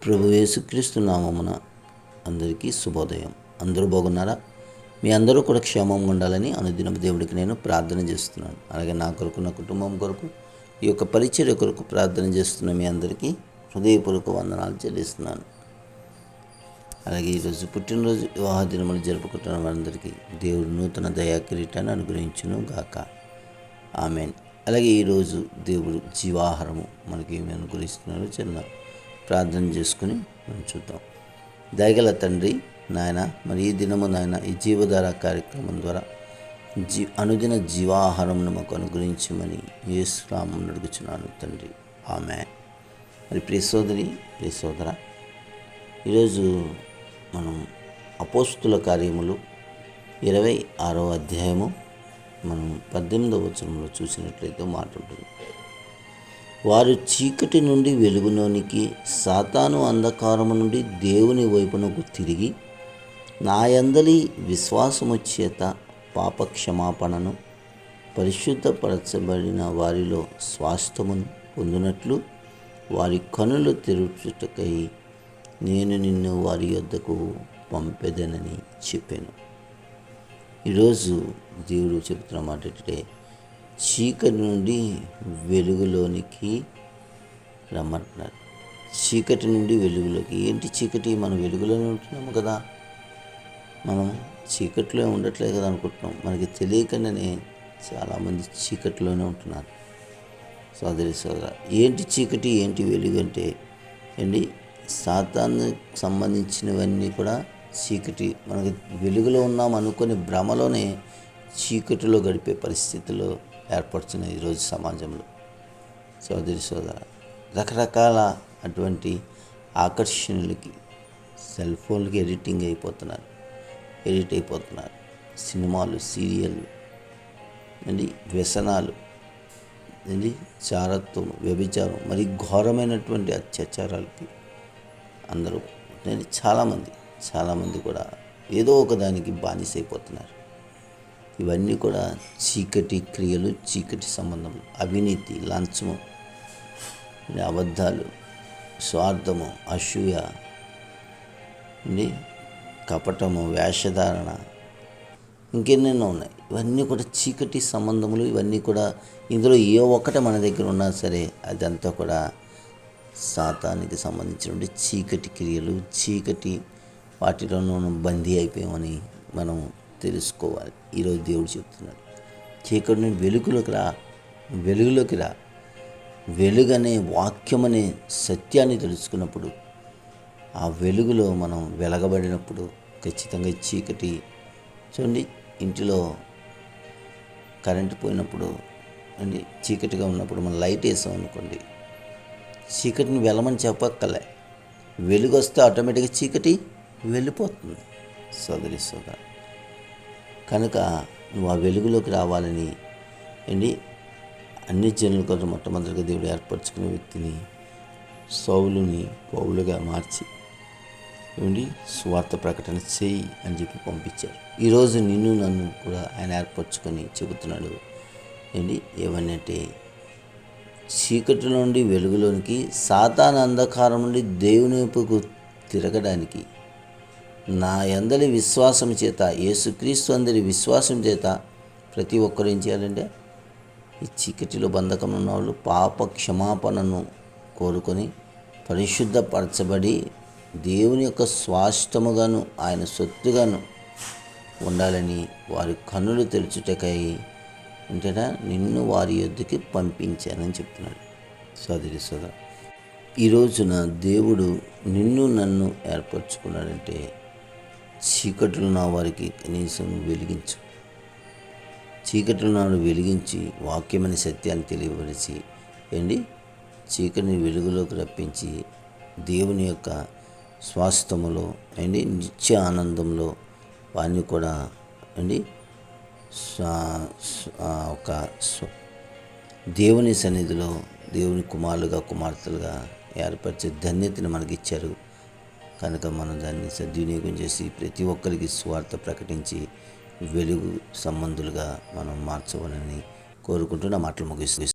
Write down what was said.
ప్రభు యేసుక్రీస్తు నామమున అందరికీ శుభోదయం. అందరూ బాగున్నారా? మీ అందరూ కూడా క్షేమంగా ఉండాలని అనుదినం దేవుడికి నేను ప్రార్థన చేస్తున్నాను. అలాగే నా కొరకు, నా కుటుంబం కొరకు, ఈ యొక్క పరిచర్య కొరకు ప్రార్థన చేస్తున్న మీ అందరికీ హృదయపూర్వక వందనాలు చెల్లిస్తున్నాను. అలాగే ఈరోజు పుట్టినరోజు వివాహ దినములు జరుపుకుంటున్న వారందరికీ దేవుడు నూతన దయా కిరీటాన్ని అనుగ్రహించును గాక. ఆమెన్. అలాగే ఈరోజు దేవుడు జీవాహారము మనకి ఏమి అనుగ్రహిస్తున్నాడో చిన్న ప్రార్థన చేసుకుని మనం చూద్దాం. దయగల తండ్రి నాయన, మరి ఈ దినము నాయన ఈ జీవధార కార్యక్రమం ద్వారా అనుదిన జీవాహారమును మాకు అనుగ్రహించమని యేసు నామమున అడుగుచున్నాను తండ్రి. ఆమేన్. మరి ప్రియ సోదరి, ప్రియ సోదర, ఈరోజు మనం అపోస్తుల కార్యములు 26వ అధ్యాయము మనం 18వ వచనంలో చూసినట్లయితే మాట ఉంటుంది. వారు చీకటి నుండి వెలుగులోనికి, సాతాను అంధకారము నుండి దేవుని వైపునకు తిరిగి నా యందలి విశ్వాసము చేత పాప క్షమాపణను, పరిశుద్ధపరచబడిన వారిలో స్వాస్థ్యమును పొందినట్లు వారి కనులు తెరుచుటకై నేను నిన్ను వారి యొద్దకు పంపెదనని చెప్పాను. ఈరోజు దేవుడు చెప్తున్న మాట ఏంటంటే, చీకటి నుండి వెలుగులోనికి రమ్మంటున్నారు. చీకటి నుండి వెలుగులోకి. ఏంటి చీకటి? మనం వెలుగులోనే ఉంటున్నాము కదా, మనం చీకటిలో ఉండట్లేదు కదా అనుకుంటున్నాం. మనకి తెలియకుండానే చాలామంది చీకటిలోనే ఉంటున్నారు. సోదరి సోదర, ఏంటి చీకటి, ఏంటి వెలుగు అంటే ఏంటి? సాతానుకు సంబంధించినవన్నీ కూడా చీకటి. మనకి వెలుగులో ఉన్నాం అనుకునే భ్రమలోనే చీకటిలో గడిపే పరిస్థితులు ఏర్పడుతున్నాయి ఈరోజు సమాజంలో. సోదరి సోదర, రకరకాల అటువంటి ఆకర్షణలకి సెల్ ఫోన్లకి ఎడిట్ అయిపోతున్నారు. సినిమాలు, సీరియళ్ళు అండి, వ్యసనాలు అండి, చారత్వం, వ్యభిచారం, మరి ఘోరమైనటువంటి అత్యాచారాలకి అందరూ చాలామంది కూడా ఏదో ఒక దానికి బానిసైపోతున్నారు. ఇవన్నీ కూడా చీకటి క్రియలు, చీకటి సంబంధములు, అవినీతి, లంచము, అబద్ధాలు, స్వార్థము, అసూయ, కపటము, వేషధారణ, ఇంకెన్నెన్నో ఉన్నాయి. ఇవన్నీ కూడా చీకటి సంబంధములు. ఇవన్నీ కూడా ఇందులో ఏ ఒక్కటి మన దగ్గర ఉన్నా సరే అదంతా కూడా సాతానికి సంబంధించినటువంటి చీకటి క్రియలు, చీకటి వాటిలోనూ బందీ అయిపోయామని మనం తెలుసుకోవాలి. ఈరోజు దేవుడు చెప్తున్నాడు, చీకటి నుండి వెలుగులోకి రా. వెలుగనే వాక్యం అనే సత్యాన్ని తెలుసుకున్నప్పుడు, ఆ వెలుగులో మనం వెలగబడినప్పుడు ఖచ్చితంగా చీకటి చూడండి. ఇంటిలో కరెంటు పోయినప్పుడు అండి, చీకటిగా ఉన్నప్పుడు మనం లైట్ వేసాం అనుకోండి, చీకటిని వెళ్ళమని చెప్పక్కలే, వెలుగు వస్తే ఆటోమేటిక్గా చీకటి వెళ్ళిపోతుంది. సోదరి సోదర, కనుక నువ్వు ఆ వెలుగులోకి రావాలని అన్ని జనుల కోసం మొట్టమొదటిగా దేవుడు ఏర్పరచుకునే వ్యక్తిని సౌలుని పౌలుగా మార్చి స్వార్థ ప్రకటన చేయి అని చెప్పి పంపించారు. ఈరోజు నిన్ను నన్ను కూడా ఆయన ఏర్పరచుకొని చెబుతున్నాడు. ఏమనంటే, చీకటి నుండి వెలుగులోనికి, సాతాను అంధకారం నుండి దేవుని వైపుకు తిరగడానికి నా యందలి విశ్వాసం చేత, యేసుక్రీస్తు అందరి విశ్వాసం చేత ప్రతి ఒక్కరు ఏం చేయాలంటే, ఈ చీకటిలో బంధకం ఉన్న వాళ్ళు పాప క్షమాపణను కోరుకొని పరిశుద్ధపరచబడి దేవుని యొక్క స్వాస్థ్యముగాను ఆయన సొత్తుగాను ఉండాలని వారి కన్నులు తెరుచుటకై అంటేనా నిన్ను వారి యొద్దకి పంపించానని చెప్తున్నాడు. సోదరి సోదర, ఈ రోజున దేవుడు నిన్ను నన్ను ఏర్పరచుకున్నాడంటే, చీకటిలో నా వారికి కనీసం వెలిగించు. చీకటిలో నాడు వెలిగించి వాక్యమని సత్యాన్ని తెలియపరిచి చీకటిని వెలుగులోకి రప్పించి దేవుని యొక్క స్వాస్థ్యములో నిత్య ఆనందంలో వారిని కూడా ఒక దేవుని సన్నిధిలో దేవుని కుమారులుగా, కుమార్తెలుగా ఏర్పరిచే ధన్యతను మనకిచ్చారు. కనుక మనం దాన్ని సద్వినియోగం చేసి ప్రతి ఒక్కరికి స్వార్థ ప్రకటించి వెలుగు సంబంధులుగా మనం మార్చవాలని కోరుకుంటూ నా మాటలు ముగిస్తున్నాను.